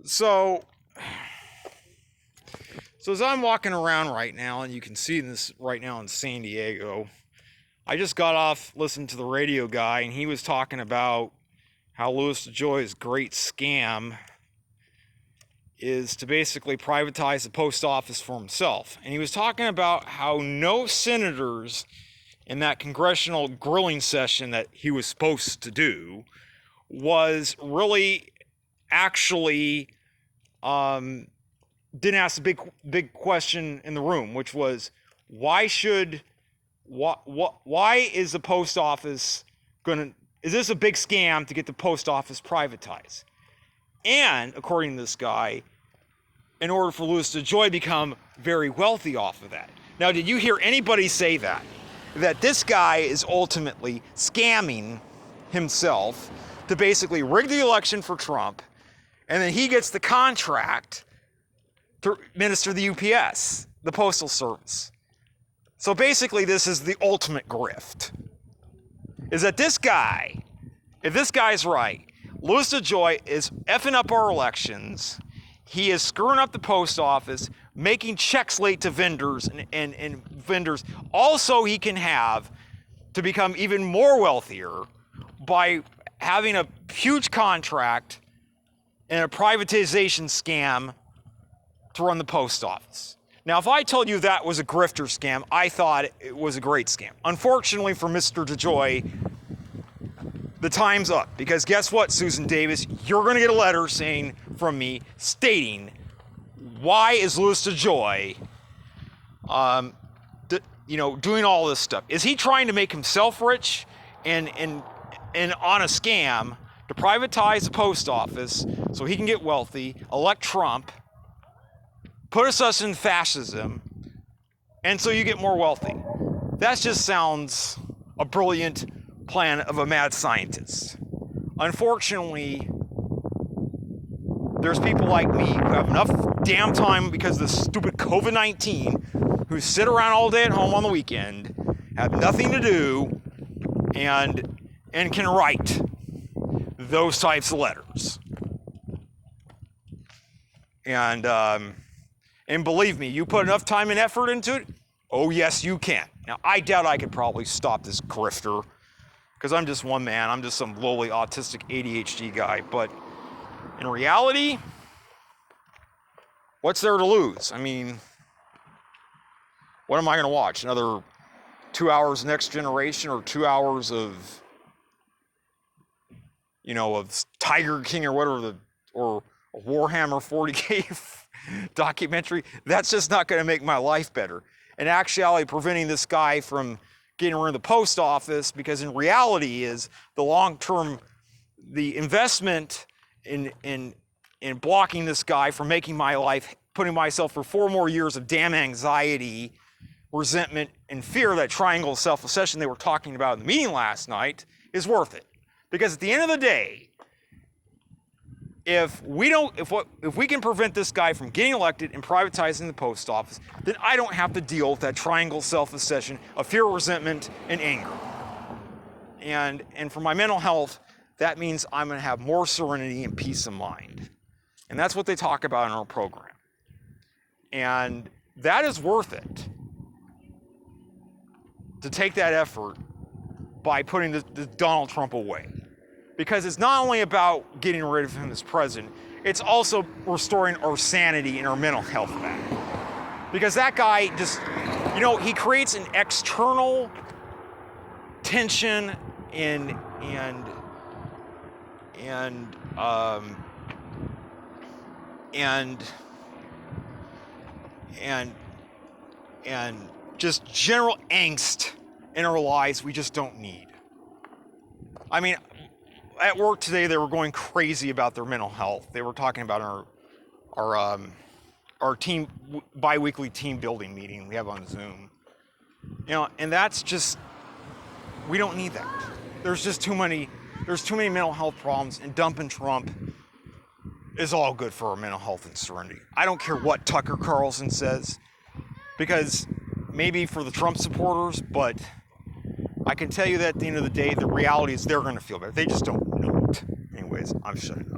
So as I'm walking around right now, and you can see this right now in San Diego, I just got off listening to the radio guy, and he was talking about how Louis DeJoy's great scam is to basically privatize the post office for himself. And he was talking about how no senators in that congressional grilling session that he was supposed to do was really actually didn't ask the big question in the room, which was why is the post office is this a big scam to get the post office privatized? And according to this guy, in order for Louis DeJoy to become very wealthy off of that. Now, did you hear anybody say that this guy is ultimately scamming himself to basically rig the election for Trump, and then he gets the contract to administer the UPS, the Postal Service? So basically, this is the ultimate grift. Is that this guy, if this guy's right, Louis DeJoy is effing up our elections. He is screwing up the post office, making checks late to vendors and vendors. Also, he can have to become even more wealthier by having a huge contract and a privatization scam to run the post office. Now, if I told you that was a grifter scam, I thought it was a great scam. Unfortunately for Mr. DeJoy, the time's up, because guess what, Susan Davis? You're going to get a letter from me stating why is Louis DeJoy, doing all this stuff? Is he trying to make himself rich and on a scam to privatize the post office so he can get wealthy, elect Trump, put us in fascism, and so you get more wealthy? That just sounds a brilliant plan of a mad scientist. Unfortunately, there's people like me who have enough damn time because of this stupid COVID-19, who sit around all day at home on the weekend, have nothing to do, and can write those types of letters. And believe me, you put enough time and effort into it, oh yes, you can. Now, I doubt I could probably stop this grifter, because I'm just one man. I'm just some lowly autistic ADHD guy. But in reality, what's there to lose? I mean, what am I going to watch? Another 2 hours Next Generation, or 2 hours of Tiger King or whatever, or a Warhammer 40K documentary? That's just not going to make my life better. And actually preventing this guy from getting rid of the post office, because in reality is the long-term, the investment in blocking this guy from making my life, putting myself for 4 more years of damn anxiety, resentment, and fear, that triangle of self-obsession they were talking about in the meeting last night, is worth it. Because at the end of the day, if we can prevent this guy from getting elected and privatizing the post office, then I don't have to deal with that triangle self-obsession of fear, resentment, and anger. And for my mental health, that means I'm going to have more serenity and peace of mind. And that's what they talk about in our program. And that is worth it, to take that effort by putting the Donald Trump away. Because it's not only about getting rid of him as president, it's also restoring our sanity and our mental health back. Because that guy just, he creates an external tension and just general angst in our lives we just don't need. I mean, at work today, they were going crazy about their mental health. They were talking about our team bi-weekly team building meeting we have on Zoom. And that's just, we don't need that. There's too many mental health problems, and dumping Trump is all good for our mental health and serenity. I don't care what Tucker Carlson says, because maybe for the Trump supporters, but I can tell you that at the end of the day, the reality is they're going to feel better. They just don't know it. Anyways, I'm shutting up.